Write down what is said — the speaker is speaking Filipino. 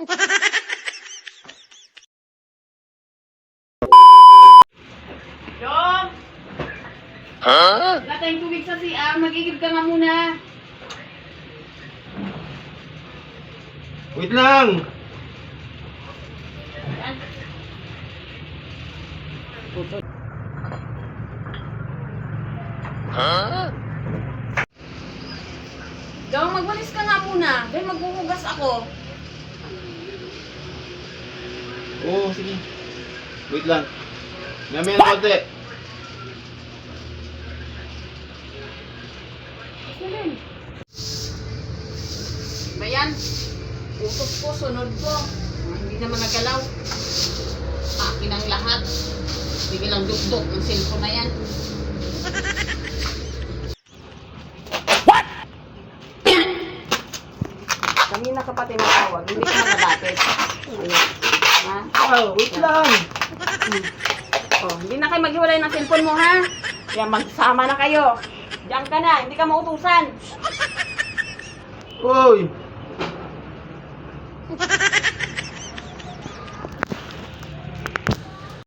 Dong! Wala tayong tubig sa CR. Mag-igib ka nga muna. Wait lang! Yan. Dong, magwalis ka nga muna. Dahil maghuhugas ako. Oo, sige. Wait lang. Mamaya na konti. Bayan, utos ko, sunod ko. Hindi naman nagalaw. Akin ang lahat. Sige lang dukdok ng cellphone na yan. Kanina ka pa tinatawag, hindi ka nalapit. Ha? Ah, wait lang! Oh, hindi na kayo maghiwalay ng cellphone mo, ha? Kaya magsama na kayo. Diyan ka na, hindi ka mautusan. Uy!